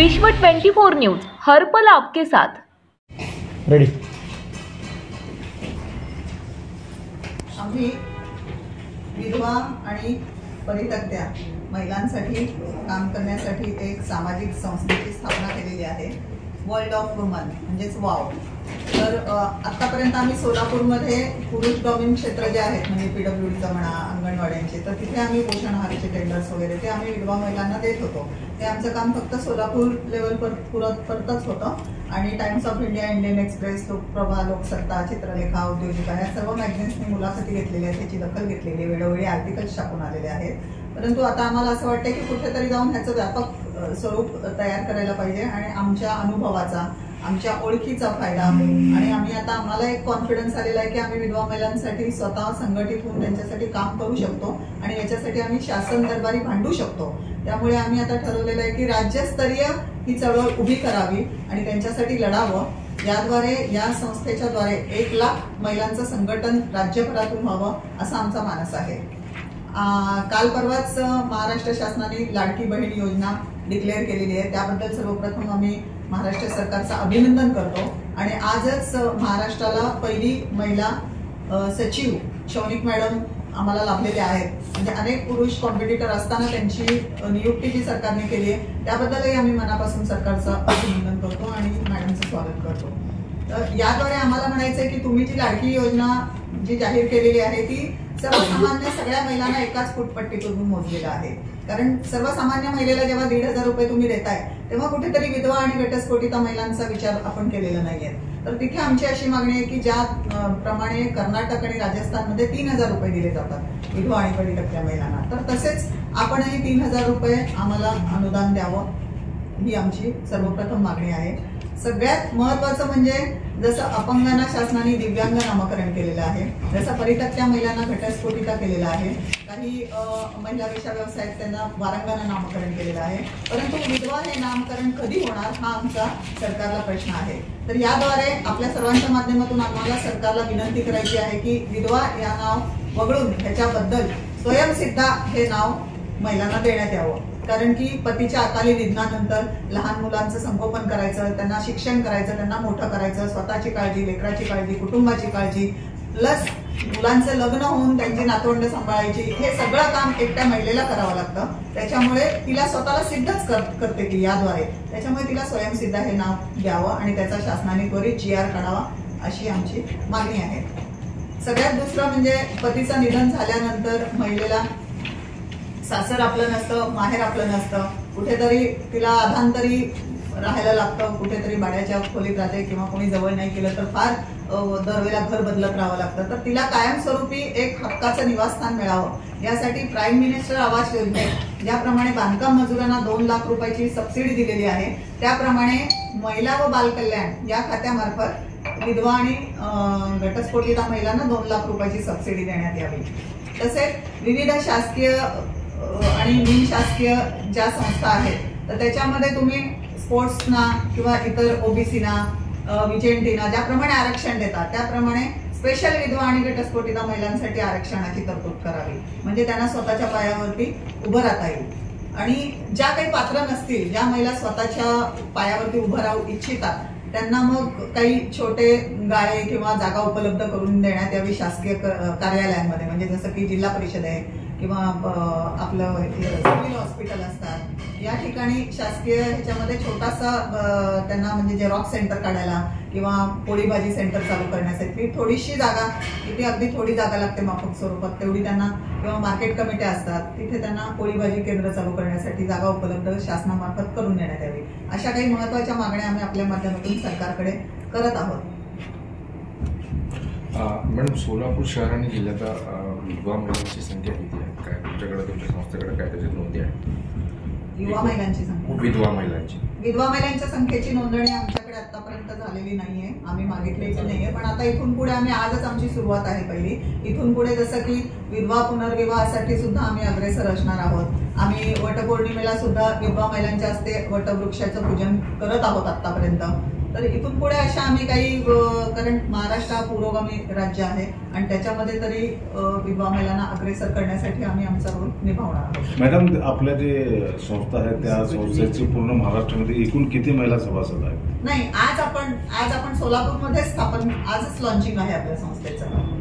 विश्व 24 न्यूज हर पल आपके साथ। रेडी। आम्ही विधवा आणि परित्यक्त्या महिलांसाठी काम करण्यासाठी एक सामाजिक संस्थेची स्थापना केलेली आहे, वर्ल्ड ऑफ वुमन म्हणजेच वाव। तर आतापर्यंत आम्ही सोलापूरमध्ये पुरुष डॉमिन क्षेत्र जे आहेत म्हणजे PWDचं म्हणा, अंगणवाड्यांचे, तर तिथे आम्ही पोषण आहाराचे टेंडर्स वगैरे ते आम्ही विधवा महिलांना देत होतो। ते आमचं काम फक्त सोलापूर लेवलपर्यंतच होतं आणि Times of India, Indian Express, Lokprabha, Loksatta, Chitralekha, Udyojika या सर्व मॅगझिन्सनी मुलाखती घेतलेल्या आहेत, त्याची दखल घेतलेली, वेळोवेळी आर्टिकल्स छापून आलेले आहेत। परंतु आता आम्हाला असं वाटतं की कुठेतरी जाऊन ह्याचं व्यापक स्वरूप तयार करायला पाहिजे आणि आमच्या अनुभवाचा, आमच्या ओळखीचा फायदा होईल। आणि आम्ही आता आम्हाला एक कॉन्फिडन्स आलेला आहे की आम्ही विधवा महिलांसाठी स्वतः संघटित होऊन त्यांच्यासाठी काम करू शकतो आणि याच्यासाठी आम्ही शासन दरबारी भांडू शकतो। त्यामुळे आम्ही आता ठरवलेलं आहे की राज्यस्तरीय ही चळवळ उभी करावी आणि त्यांच्यासाठी लढावं। याद्वारे या संस्थेच्या द्वारे 1 लाख महिलांचं संघटन राज्यभरातून व्हावं असा आमचा मानस आहे। काल परवाच महाराष्ट्र शासनाने लाडकी बहीण योजना डिक्लेअर केलेली आहे, त्याबद्दल सर्वप्रथम आम्ही महाराष्ट्र सरकारचं अभिनंदन करतो। आणि आजच महाराष्ट्राला पहिली महिला सचिव शौनिक मॅडम आम्हाला लाभलेल्या आहेत। म्हणजे अनेक पुरुष कॉम्पिटिटर असताना त्यांची नियुक्ती जी सरकारने केली आहे त्याबद्दलही आम्ही मनापासून सरकारचं अभिनंदन करतो आणि मॅडमचं स्वागत करतो। तर याद्वारे आम्हाला म्हणायचं आहे की तुम्ही जी लाडकी योजना जी जाहीर केलेली आहे ती सर्वसामान्य सगळ्या महिलांना एकाच फुटपट्टीतून मोजलेलं आहे। कारण सर्वसामान्य महिलेला जेव्हा 1,500 रुपये तुम्ही देताय तेव्हा कुठेतरी विधवा आणि घटस्फोटित महिलांचा विचार आपण केलेला नाहीये। तर तिथे आमची अशी मागणी आहे की ज्या प्रमाणे कर्नाटक आणि राजस्थानमध्ये 3,000 रुपये दिले जातात विधवा आणि परित्यक्त्या महिलांना, तर तसेच आपणही 3,000 रुपये आम्हाला अनुदान द्यावं ही आमची सर्वप्रथम मागणी आहे। सगळ्यात महत्वाचं म्हणजे जसं अपंगांना शासनाने दिव्यांग नामकरण केलेलं आहे, जसं परित्यक्त्या महिलांना घटस्फोटिता केलेलं आहे, काही महिला वेश्या व्यवसायात त्यांना वारंगाना नामकरण केलेलं आहे, परंतु विधवा हे नामकरण कधी होणार हा आमचा सरकारला प्रश्न आहे। तर याद्वारे आपल्या सर्वांच्या माध्यमातून आम्हाला सरकारला विनंती करायची आहे की विधवा या नाव वगळून ह्याच्याबद्दल स्वयंसिद्धा हे नाव महिलांना देण्यात यावं। कारण की पतीच्या अकाली निधनानंतर लहान मुलांचं संगोपन करायचं, त्यांना शिक्षण करायचं, त्यांना मोठं करायचं, स्वतःची काळजी, लेकराची काळजी, कुटुंबाची काळजी, प्लस मुलांचं लग्न होऊन त्यांची नातवंड सांभाळायची, हे सगळं काम एकट्या महिलेला करावं लागतं। त्याच्यामुळे तिला स्वतःला सिद्धच करते की याद्वारे, त्याच्यामुळे तिला स्वयंसिद्ध हे नाव द्यावं आणि त्याचा शासनाने त्वरित GR काढावा अशी आमची मागणी आहे। सगळ्यात दुसरं म्हणजे पतीचं निधन झाल्यानंतर महिलेला सासर आपलं नसतं, माहेर आपलं नसतं, कुठेतरी तिला अधांतरी राहायला लागतं, कुठेतरी भाड्याच्या खोलीत राहते किंवा कोणी जवळ नाही केलं तर फार दरवेळेला घर बदलत राहावं लागतं। तर तिला कायमस्वरूपी एक हक्काचं निवासस्थान मिळावं यासाठी प्राईम मिनिस्टर आवास योजनेत ज्याप्रमाणे बांधकाम मजुरांना 2 लाख रुपयाची सबसिडी दिलेली आहे, त्याप्रमाणे महिला व बालकल्याण या खात्यामार्फत विधवा आणि घटस्फोटिता महिलांना 2 लाख रुपयाची सबसिडी देण्यात यावी। तसेच विविध शासकीय आणि बिनशासकीय ज्या संस्था आहेत तर त्याच्यामध्ये तुम्ही स्पोर्ट्सना किंवा इतर OBCना, विजेंटीना ज्याप्रमाणे आरक्षण देतात त्याप्रमाणे स्पेशल विधवा आणि घटस्फोटिता महिलांसाठी आरक्षणाची तरतूद करावी, म्हणजे त्यांना स्वतःच्या पायावरती उभं राहता येईल। आणि ज्या काही पात्र नसतील, ज्या महिला स्वतःच्या पायावरती उभं राहू इच्छितात त्यांना मग काही छोटे गाळे किंवा जागा उपलब्ध करून देण्यात यावी शासकीय कार्यालयांमध्ये, म्हणजे जसं की जिल्हा परिषद आहे किंवा आपलं सिव्हिल हॉस्पिटल असतात या ठिकाणी शासकीय ह्याच्यामध्ये छोटासा त्यांना म्हणजे जेरॉक्स सेंटर काढायला किंवा पोळी भाजी सेंटर चालू करण्यासाठी थोडीशी जागा, तिथे अगदी थोडी जागा लागते माफक स्वरूपात, तेवढी त्यांना, किंवा मार्केट कमिट्या असतात तिथे त्यांना पोळी भाजी केंद्र चालू करण्यासाठी जागा उपलब्ध शासनामार्फत करून देण्यात यावी। अशा काही महत्वाच्या मागण्या आम्ही आपल्या माध्यमातून सरकारकडे करत आहोत। मॅडम, सोलापूर शहर आणि जिल्ह्यात विधवा महिलांची संख्या किती आहे? काय तुमच्याकडे, तुमच्या संस्थेकडे काय त्याची नोंदी आहे? विधवा महिलांची संख्येची नोंदणी आमच्याकडे आतापर्यंत झालेली नाहीये, आम्ही मागितलेली नाहीये, पण आता इथून पुढे आम्ही, आजच आमची सुरुवात आहे पहिली, इथून पुढे जसं की विधवा पुनर्विवाहासाठी सुद्धा आम्ही अग्रेसर असणार आहोत। आम्ही वटपौर्णिमेला सुद्धा विधवा महिलांच्या हस्ते वटवृक्षाचं पूजन करत आहोत आतापर्यंत। तर इथून पुढे अशा आम्ही काही, कारण महाराष्ट्र हा पुरोगामी राज्य आहे आणि त्याच्यामध्ये तरी विधवा महिलांना अग्रेसर करण्यासाठी आम्ही आमचा रोल निभावणार आहोत. मॅडम, आपल्या जे संस्था आहे त्या संस्थेची पूर्ण महाराष्ट्रामध्ये एकूण किती महिला सभासद आहेत? नाही, आज आपण सोलापूरमध्ये आजच लॉन्चिंग आहे आपल्या संस्थेचं.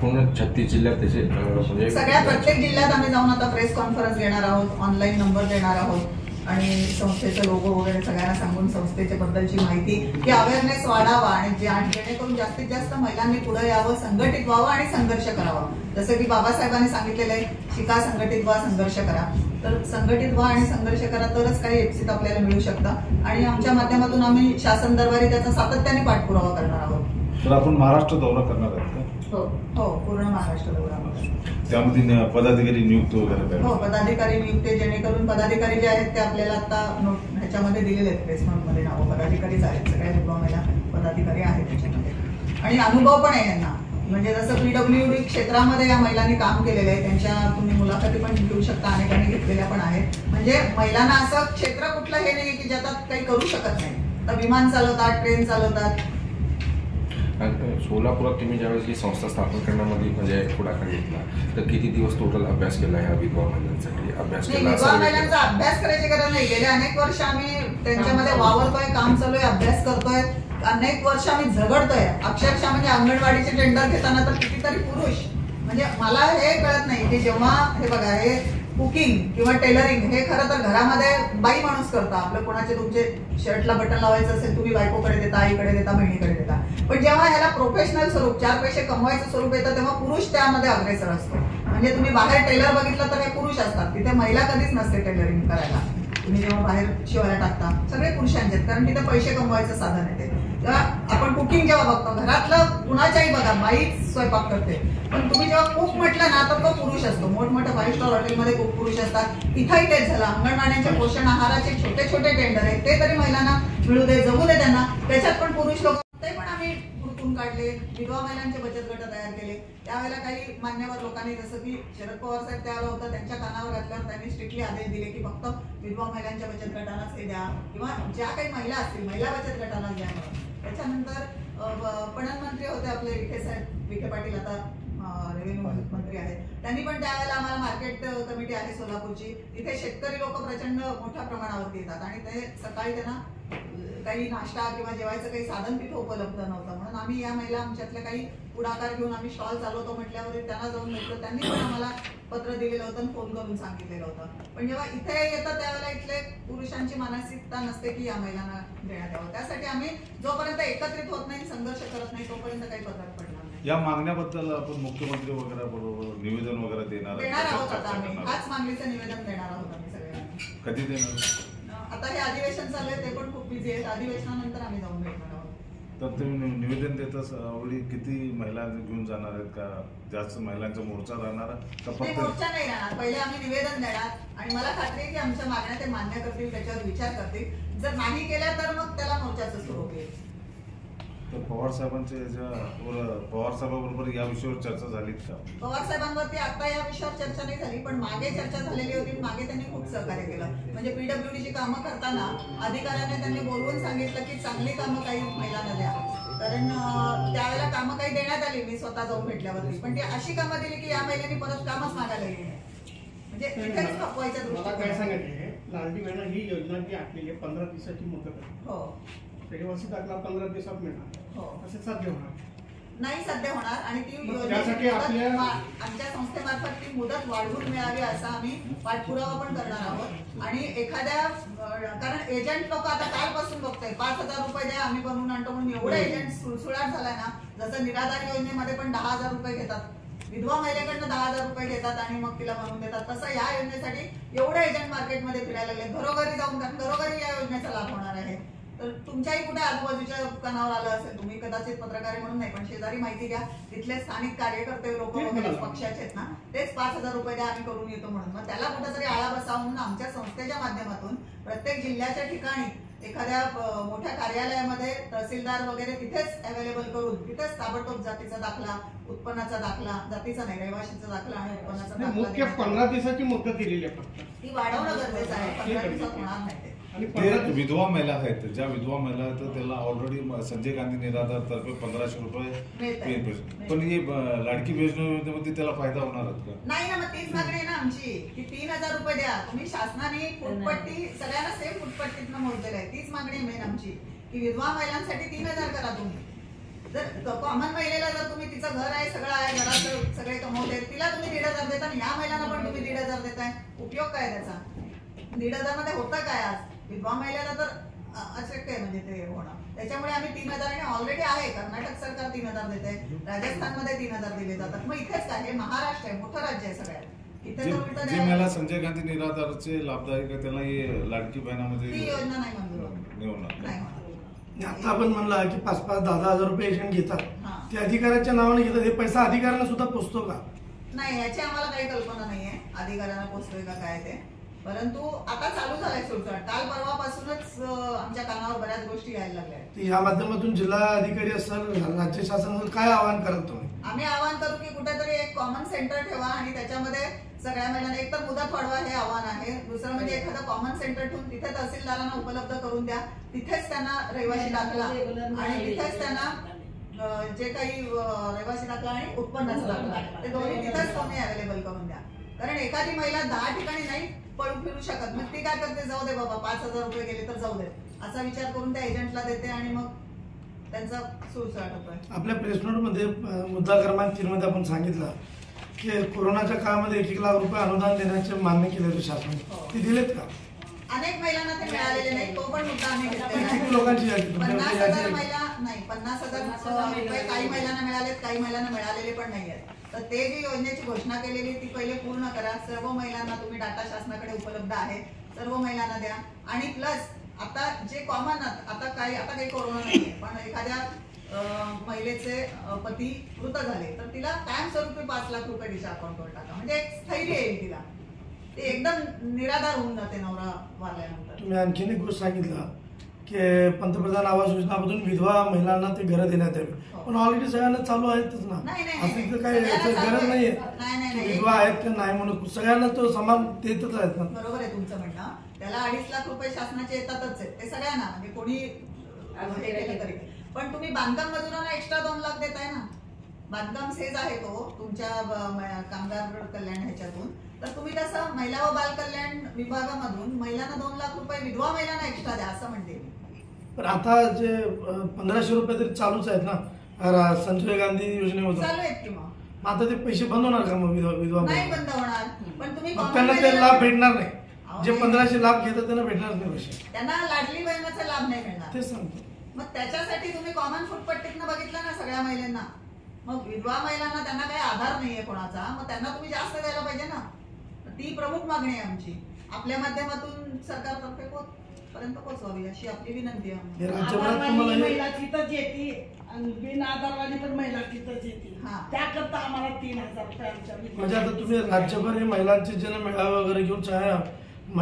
पूर्ण 36 जिल्ह्यात त्याचे म्हणजे सगळ्या प्रत्येक जिल्ह्यात आम्ही जाऊन आता प्रेस कॉन्फरन्स घेणार आहोत, ऑनलाईन नंबर देणार आहोत आणि संस्थेचं लोगो वगैरे सगळ्यांना सांगून संस्थेच्या बद्दलची माहिती की अवेअरनेस वाढावा आणि जेणेकरून जास्तीत जास्त महिलांनी पुढे यावं, संघटित व्हावं आणि संघर्ष करावा. जसं की बाबासाहेबांनी सांगितलेलं आहे, शिका, संघटित व्हा, संघर्ष करा. तर संघटित व्हा आणि संघर्ष करा तरच काही एप्सित आपल्याला मिळू शकतं आणि आमच्या माध्यमातून आम्ही शासन दरबारी त्याचा सातत्याने पाठपुरावा करणार आहोत. तर आपण महाराष्ट्र दौरा करणार आहात का? हो, पूर्ण महाराष्ट्र दौरा. त्यामध्ये पदाधिकारी नियुक्त वगैरे? हो, पदाधिकारी नियुक्ती, जेणेकरून पदाधिकारी जे आहेत ते आपल्याला आता ह्याच्यामध्ये दिलेले आहेत, प्रेस नोटमध्ये नावं पदाधिकारीच आहेत. सगळ्या विधवा महिला पदाधिकारी आहेत त्याच्यामध्ये आणि अनुभव पण आहे यांना. म्हणजे जसं PWD क्षेत्रामध्ये या महिलांनी काम केलेलं आहे, त्यांच्या तुम्ही मुलाखती पण घेऊ शकता, अनेकांनी घेतलेल्या पण आहेत. म्हणजे महिलांना असं क्षेत्र कुठलं हे नाही की ज्याच्यात काही करू शकत नाही. तर विमान चालवतात, ट्रेन चालवतात. सोलापुरात तुम्ही ज्यावेळेस ही संस्था स्थापन करण्यामध्ये म्हणजे पुढाकार घेतला तर किती दिवस टोटल अभ्यास केला ह्या विधवा महिलांसाठी? अभ्यास केला? विधवा महिलांचा अभ्यास करायची गरज नाही. गेले अनेक वर्ष आम्ही त्यांच्यामध्ये वावरतोय, काम चालू आहे, अभ्यास करतोय. अनेक वर्ष आम्ही झगडतोय. अक्षरशः म्हणजे अंगणवाडीचे टेंडर घेताना तर कितीतरी पुरुष, म्हणजे मला हे कळत नाही की जेव्हा हे बघा, हे कुकिंग किंवा टेलरिंग हे खरं तर घरामध्ये बाई माणूस करता. आपलं कोणाचे तुमचे शर्टला बटन लावायचं असेल, तुम्ही बायकोकडे देता, आईकडे देता, बहिणीकडे देता. पण जेव्हा ह्याला प्रोफेशनल स्वरूप, 4 पैसे कमवायचं स्वरूप येतं तेव्हा पुरुष त्यामध्ये अग्रेसर असतो. म्हणजे तुम्ही बाहेर टेलर बघितलं तर हे पुरुष असतात, तिथे महिला कधीच नसते टेलरिंग करायला. तुम्ही जेव्हा बाहेर शिवायला टाकता सगळे पुरुषांचे, कारण तिथे पैसे कमवायचं साधन येते. तेव्हा आपण कुकिंग जेव्हा बघतो, घरातलं कुणाच्याही बघा बाईच स्वयंपाक करते, पण तुम्ही जेव्हा कुक म्हटलं ना तर तो पुरुष असतो. मोठमोठ्या 5 स्टार हॉटेलमध्ये कुक पुरुष असतात. इथंही तेच झालं. अंगणवाड्यांच्या पोषण आहाराचे छोटे छोटे टेंडर आहेत, ते तरी महिलांना मिळू दे, जमू दे त्यांना. त्याच्यात पण पुरुष लोक, ते पण आम्ही हुडकून काढले. विधवा महिलांचे बचत गट तयार केले. त्यावेळेला काही मान्यवर लोकांनी, जसं की शरद पवार साहेब त्यावेळेला होतं, त्यांच्या कानावर घातल्यावर त्यांनी स्ट्रिक्टली आदेश दिले की फक्त विधवा महिलांच्या बचत गटांनाच हे द्या, किंवा ज्या काही महिला असतील महिला बचत गटांना द्या. त्याच्यानंतर पणन मंत्री होते आपले विखे साहेब, विखे पाटील, आता रेव्हेन्यू मंत्री आहेत. त्यांनी पण त्यावेळेला आम्हाला मार्केट कमिटी आहे सोलापूरची, तिथे शेतकरी लोक प्रचंड मोठ्या प्रमाणावरती येतात आणि ते सकाळी त्यांना काही नाश्ता किंवा जेवायचं काही साधन तिथे उपलब्ध नव्हतं. म्हणून आम्ही या महिला आमच्यातल्या काही पुढाकार घेऊन आम्ही स्टॉल चालवतो म्हटल्यावर त्यांना जाऊन भेटलो. त्यांनी पण आम्हाला पत्र दिलेलं होतं आणि फोन करून सांगितलेलं होतं. पण जेव्हा इथे येतं त्यावेळेला इथले पुरुषांची मानसिकता नसते की या महिलांना देण्यात यावं. त्यासाठी आम्ही जोपर्यंत एकत्रित होत नाही, संघर्ष करत नाही, तोपर्यंत काही फरक पडणार नाही. या मागण्याबद्दल आपण मुख्यमंत्री वगैरे बरोबर निवेदन वगैरे देणार आहोत. आता आम्ही हाच मागणीचं निवेदन देणार आहोत आम्ही सगळ्यांना. कधी देणार? आता हे अधिवेशन चालू आहे, ते पण खूप बिझी आहेत. अधिवेशनानंतर आम्ही जाऊन भेटणार आहोत. तर तुम्ही निवेदन देताच आवडी किती महिला घेऊन जाणार आहेत का? जास्त महिलांचा मोर्चा राहणार का? फक्त मोर्चा नाही राहणार. पहिले आम्ही निवेदन देणार आणि मला खात्री आहे की आमच्या मागण्या ते मान्य करतील, त्याच्यावर विचार करतील. जर नाही केल्या तर मग त्याला मोर्चाचं स्वरूप येईल. तर पवार साहेबांच्या पवार साहेबांबरोबर या विषयावर चर्चा झालीत का? पवार साहेबांवरती आता या विषयावर चर्चा नाही झाली, पण मागे चर्चा झालेली होती. मागे त्यांनी खूप सहकार्य केलं. म्हणजे PWDची कामं करताना अधिकाऱ्याने त्यांनी बोलवून सांगितलं की चांगली कामं काही महिलांना द्या, कारण त्यावेळेला कामं काही देण्यात आली. मी स्वतः जाऊन भेटल्यावरती पण ती अशी कामं दिली की या महिलांनी परत कामच मागायला गेली. म्हणजे इथेच खपवायच्या दृष्टीने काय सांगितले, लाडकी बहीण ही योजना जी आखलेली आहे 15 दिवसाची मुदत आहे. हो, रहिवासी दाखला 15 दिवसात मिळणार. हो, असे साध्य होणार नाही साध्य होणार. आणि ती त्यासाठी आमच्या संस्थेमार्फत ती मुदत वाढवून मिळावी असा आम्ही पाठपुरावा पण करणार आहोत. आणि एखाद्या, कारण एजंट लोक आता कालपासून बघतोय 5,000 रुपये द्या आम्ही बनवून आणतो म्हणून एवढे एजंट सुळसुळाट झालाय ना. जसं निराधार योजनेमध्ये पण 10,000 रुपये घेतात, विधवा महिलेकडनं 10,000 रुपये घेतात आणि मग तिला बनवून देतात. तसं या योजनेसाठी एवढे एजंट मार्केटमध्ये फिरायला लागले. घरोघरी जाऊन घरोघरी या योजनेचा लाभ होणार आहे. तर तुमच्याही कुठे आजूबाजूच्या दुकानावर आलं असेल, तुम्ही कदाचित पत्रकार म्हणून नाही पण शेजारी माहिती घ्या, तिथले स्थानिक कार्यकर्ते लोक वगैरे पक्षाचे आहेत ना, तेच 5,000 रुपये द्या आम्ही करून येतो म्हणून. मग त्याला कुठेतरी आळा बसावा म्हणून आमच्या संस्थेच्या माध्यमातून प्रत्येक जिल्ह्याच्या ठिकाणी एखाद्या मोठ्या कार्यालयामध्ये तहसीलदार वगैरे तिथेच अवेलेबल करून तिथेच ताबडतोब जातीचा दाखला, उत्पन्नाचा दाखला, जातीचा नाही रहिवाशीचा दाखला आणि उत्पन्नाचा दाखला. मुख्य 15 दिवसाची मुदत दिलेली आहे. फक्त ती वाढवणं गरजेचं आहे. 15 दिवसात होणार नाही ते. आणि ते विधवा महिला आहेत, ज्या विधवा महिला आहेत त्याला ऑलरेडी संजय गांधी निराधार तर्फे 1500 रुपये मिळतात. पण ही लाडकी योजनेमध्ये त्याला फायदा होणार का? नाही ना, मग तीच मागणी आहे ना आमची की 3000 रुपये द्या तुम्ही. शासनाने फुटपट्टी सगळ्यांना सेम फुटपट्टीतनं मोजलेलं आहे. तीच मागणी मेन आमची की विधवा महिलांसाठी 3000 करा तुम्ही. जर कॉमन महिलेला जर तुम्ही तिचं घर आहे, सगळं आहे, घरात सगळे कमवते, तिला तुम्ही 1500 देता, या महिलांना पण तुम्ही 1500 देताय, उपयोग काय त्याचा? 1500 मध्ये होतं काय? आज विधवा महिलेला तर अशक्य आहे म्हणजे ते होणं. त्याच्यामुळे आम्ही 3000 आणि ऑलरेडी आहे. कर्नाटक सरकार 3000 देते, राजस्थानमध्ये 3000 दिले जातात. मग इथेच काय? हे महाराष्ट्र आहे, मोठं राज्य आहे सगळ्यात. इथे तर उलटं जे मला संजय गांधी निराधारचे लाभदायक आहे त्याला हे लाडकी बहिणामध्ये ती योजना नाही मंजूर होत. नाही होणार. नाही होणार. आता आपण म्हणलं की 5-5, 10,000 रुपये एजंट घेतात, हा. ते अधिकाऱ्याच्या नावाने घेतात. हे पैसा अधिकाऱ्यांना सुद्धा पोचतो का? नाही, याची आम्हाला काही कल्पना नाहीये अधिकाऱ्यांना पोचतोय का काय ते. परंतु आता चालू झालाय सुरसुराट. काल परवापासूनच आमच्या कानावर बऱ्याच गोष्टी यायला लागल्या आहेत. या माध्यमातून जिल्हा अधिकारी असेल, राज्य शासन असेल, काय आवाहन करत तुम्ही? आम्ही आवाहन करू की कुठेतरी एक कॉमन सेंटर ठेवा आणि त्याच्यामध्ये सगळ्या महिलांना एक तर मुदत वाढवा, हे आव्हान आहे. दुसरं म्हणजे एखादं कॉमन सेंटर ठेवून तिथे तहसीलदारांना उपलब्ध करून द्या, तिथेच त्यांना रहिवासी दाखला आणि तिथेच त्यांना जे काही रहिवासी दाखला आणि उत्पन्नाचा दाखला ते दोन्ही तिथेच तुम्ही अवेलेबल करून द्या. कारण एखादी महिला 10 ठिकाणी नाही पळून फिरू शकत. मग ती काय करते? जाऊ दे बाबा, 5000 रुपये गेले तर जाऊ दे असा विचार करून त्या एजंटला देते आणि मग त्यांचा सुळसुळाट होतोय. आपल्या प्रेस नोटमध्ये मुद्दा क्रमांक 3 मध्ये आपण सांगितलं की कोरोनाच्या काळामध्ये 1 लाख रुपये अनुदान देण्याचे मान्य केले होते शासनाने, ते दिलेत का? अनेक महिलांना ते मिळालेले नाही. तो पण मुद्दा आम्ही घेतलेला किती आहे. लोकांची यादी? तुमच्याकडे 50,000 यादी महिला नाही, 50,000 रुपये काही महिलांना मिळालेत, काही महिलांना मिळालेले पण नाहीयेत. तर ते जी योजनेची घोषणा केलेली ती पहिले पूर्ण करा. सर्व महिलांना तुम्ही डाटा शासनाकडे उपलब्ध आहे, सर्व महिलांना द्या. आणि प्लस आता जे कॉमन आता काही कोरोना नाहीये, पण एखाद्या महिलेचे पती मृत झाले तर तिला कायमस्वरूपी 5 लाख रुपये तिच्या अकाउंटवर टाका. म्हणजे एक स्थैर्य येईल तिला. ते एकदम निराधार होऊन जाते नवरा वारल्यानंतर. तुम्ही आणखीन एक गोष्ट सांगितलं की पंतप्रधान आवास योजनामधून विधवा महिलांना ते घरं देण्यात यावी, पण ऑलरेडी सगळ्यांना चालू आहेतच ना. असं तर काही गरज नाहीये. विधवा आहेत का नाही म्हणून सगळ्यांना तो समान देतच आहेत ना. बरोबर आहे तुमचं म्हणणं. त्याला 2.5 लाख रुपये शासनाचे येतातच आहेत, ते सगळ्यांना म्हणजे कोणी हे केलं तरी. पण तुम्ही बांधकाम मजुरांना एक्स्ट्रा 2 लाख देताय ना. बांधकाम सेज आहे तो तुमच्या कामगार कल्याण ह्याच्यातून. तर तुम्ही कसं महिला व बाल कल्याण विभागामधून महिलांना 2 लाख रुपये विधवा महिलांना एक्स्ट्रा द्या असं म्हणते. पण आता जे 1500 रुपये तरी चालूच आहेत ना संजय गांधी योजनेमधून, चालू आहेत की मग आता ते पैसे बंद होणार का मग विधवा नाही बंद होणार. पण तुम्ही मग त्यांना ते लाभ भेटणार नाही. जे 1500 लाभ घेतात त्यांना भेटणार नाही पैसे. त्यांना लाडली बहिणाचा लाभ नाही मिळणार. तेच सांगतो. मग त्याच्यासाठी तुम्ही कॉमन फुटपट्टीतनं बघितलं ना सगळ्या महिलांना. मग विधवा महिलांना त्यांना काही आधार नाहीये कोणाचा, मग त्यांना तुम्ही जास्त द्यायला पाहिजे ना. ती प्रमुख मागणी आहे आमची. आपल्या माध्यमातून सरकारतर्फे पर्यंत पोहोचवावी अशी आपली विनंती आहे. हे राज्यभरात आधारवाली तुम्हाला महिला तिथंच येते आणि बिन आधारवाली पण महिला तिथंच येते. हा. त्याकरता आम्हाला 3000 रुपये आमच्या म्हणजे आता तुम्ही राज्यभर हे महिलांचे जन मेळावे वगैरे घेऊन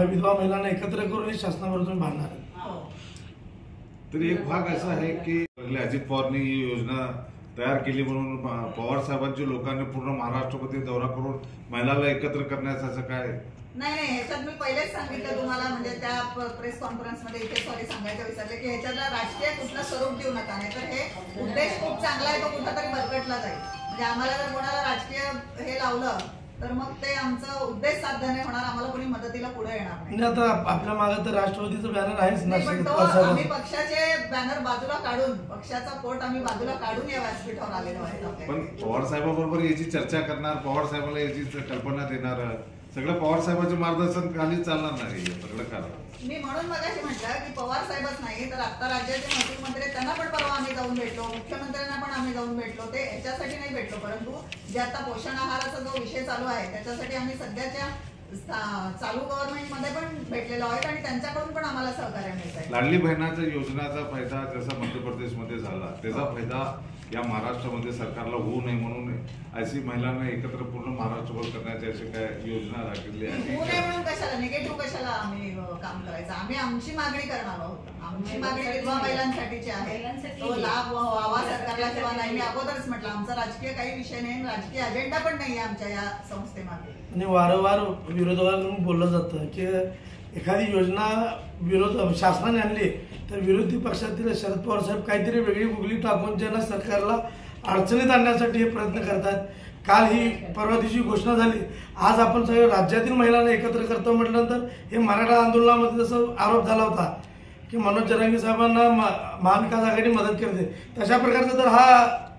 विधवा महिलांना एकत्र करून हे शासनावर तुम्ही भांडणार आहे. हो. तरी एक भाग असा आहे की अजित पवारनी ही योजना तयार केली म्हणून पवार साहेबांच्या लोकांनी पूर्ण महाराष्ट्रामध्ये दौरा करून महिलांना एकत्र करण्याचं असं काय? नाही ह्याच्यात मी पहिलेच सांगितलं तुम्हाला, म्हणजे त्या प्रेस कॉन्फरन्समध्ये इथे सांगायचं विचारलं की ह्याच्यातला राजकीय कुठलं स्वरूप देऊ नका, नाही तर हे उद्देश खूप चांगला आहे, तो कुठंतरी भरकटला जाईल. म्हणजे आम्हाला जर कोणाला राजकीय हे लावलं तर मग ते आमचं उद्देश साध्य नाही होणार, आम्हाला कोणी मदतीला पुढे येणार नाही. आता आपल्या मागे तर राष्ट्रवादीचं बॅनर आहेच ना. पण तो आम्ही पक्षाचे बॅनर बाजूला काढून, पक्षाचा पोट आम्ही बाजूला काढून या व्यासपीठावर आलेलो आहे. पण पवार साहेबांबरोबर याची चर्चा करणार, पवार साहेबांना याची कल्पना देणार, सगळं पवार साहेबांचे मार्गदर्शन खाली चालणार नाही सगळं कारण. मी म्हणून मगाशी म्हटलं की पवार साहेबच नाही तर आता राज्याचे महसूल मंत्री त्यांना पण परवा आम्ही जाऊन भेटलो, मुख्यमंत्र्यांना पण आम्ही जाऊन भेटलो. ते ह्याच्यासाठी नाही भेटलो, परंतु जे आता पोषण आहाराचा जो विषय चालू आहे त्याच्यासाठी आम्ही सध्याच्या चालू गव्हर्नमेंटमध्ये पण भेटलेलो आहोत आणि त्यांच्याकडून पण आम्हाला सहकार्य मिळत आहे. लाडली बहिणाच्या योजनेचा फायदा जसा मध्य प्रदेशमध्ये झाला त्याचा फायदा या महाराष्ट्रामध्ये सरकारला होऊ नये म्हणून अशी महिलांना एकत्र पूर्ण महाराष्ट्रभर करण्याची अशी काय योजना राखली आहे? होऊ नये म्हणून कशाला, निगेटिव्ह कशाला आम्ही काम करायचं? आम्ही आमची मागणी करणार आहोत. आमची मागणी विधवा महिलांसाठीची आहे, तो लाभ व्हावा सरकारला किंवा नाही. मी अगोदरच म्हटलं आमचा राजकीय काही विषय नाही, राजकीय अजेंडा पण नाही आमच्या या संस्थेमागे. आणि वारंवार विरोधकांकडून बोललं जातं की एखादी योजना शासनाने आणली तर विरोधी पक्षातील शरद पवार साहेब काहीतरी वेगळी गुगली टाकून ज्यांना सरकारला अडचणीत आणण्यासाठी हे प्रयत्न करतात. काल ही परवा दिवशी घोषणा झाली, आज आपण सगळे राज्यातील महिलांना एकत्र करतो म्हटल्यानंतर हे मराठा आंदोलनामध्ये जसं आरोप झाला होता की मनोज जरांगे साहेबांना महाविकास आघाडी मदत करते, तशा प्रकारचा तर हा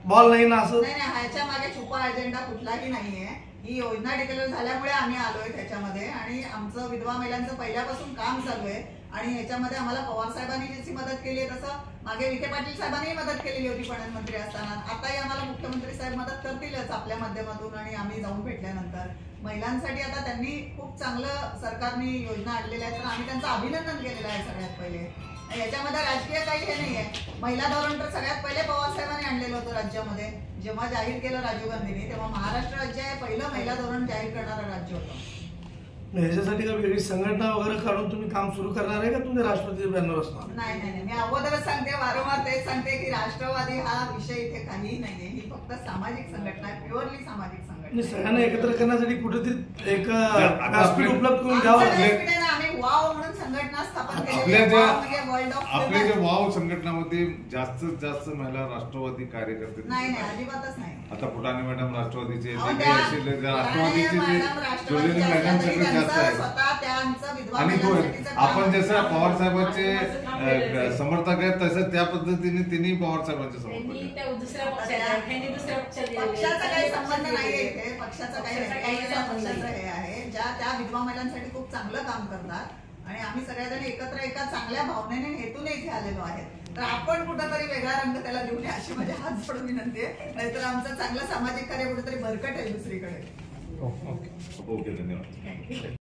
बॉल नाही ना. असं नाही, ह्याच्या मागे छुपा अजेंडा कुठलाही नाहीये. ही योजना डिक्लेअर झाल्यामुळे आम्ही आलोय त्याच्यामध्ये आणि आमचं विधवा महिलांचं पहिल्यापासून काम चालू आहे आणि ह्याच्यामध्ये आम्हाला पवार साहेबांनी जशी मदत केली आहे तसं मागे विखे पाटील साहेबांनी मदत केलेली होती मंत्री असताना. आताही आम्हाला मुख्यमंत्री साहेब मदत करतीलच आपल्या माध्यमातून आणि आम्ही जाऊन भेटल्यानंतर. महिलांसाठी आता त्यांनी खूप चांगलं सरकारने योजना आणलेल्या आहेत तर आम्ही त्यांचं अभिनंदन केलेलं आहे सगळ्यात पहिले. याच्यामध्ये राजकीय काही हे नाहीये. महिला धोरण तर सगळ्यात पहिले पवार साहेबांनी आणलेलं होतं राज्यामध्ये. जेव्हा जाहीर केलं राजीव गांधींनी तेव्हा महाराष्ट्र राज्य हे पहिलं महिला धोरण जाहीर करणारं राज्य होतं. ह्याच्यासाठी का वेगळी संघटना वगैरे काढून तुम्ही काम सुरू करणार आहे का तुम्ही राष्ट्रवादी बॅनर असणार? नाही, मी अगोदरच सांगते, वारंवार तेच सांगते की राष्ट्रवादी हा विषय इथे काहीही नाहीये. ही फक्त सामाजिक संघटना आहे, प्युअरली सामाजिक संघटना. सगळ्यांना एकत्र करण्यासाठी कुठेतरी एक व्यासपीठ उपलब्ध करून द्यावं. आम्ही वाव म्हणून संघटना स्थापन केली. आपल्या जे वाव संघटनामध्ये जास्तीत जास्त महिला राष्ट्रवादी कार्यकर्ते. नाही, अजिबातच नाही. आता फुटाणे मॅडम राष्ट्रवादीचे, राष्ट्रवादीचे मॅडम सगळ्यात जास्त आहे. आणि आपण जसं पवार साहेबांचे समर्थक आहेत तसं त्या पद्धतीने त्यांनी पवार साहेबांचे समर्थक आहेत. पक्षाचा काही संबंध नाहीये इथे. पक्षाचं काही पक्षाचं हे आहे ज्या त्या विधवा महिलांसाठी खूप चांगलं काम करतात आणि आम्ही सगळ्याजण एकत्र एका चांगल्या भावनेने हेतूने इथे आलेलो आहे. तर आपण कुठंतरी वेगळा रंग त्याला देऊ नये अशी माझी हात जोडून विनंती आहे. नाहीतर आमचं चांगलं सामाजिक कार्य कुठेतरी भरकट आहे दुसरीकडे. ओके, धन्यवाद.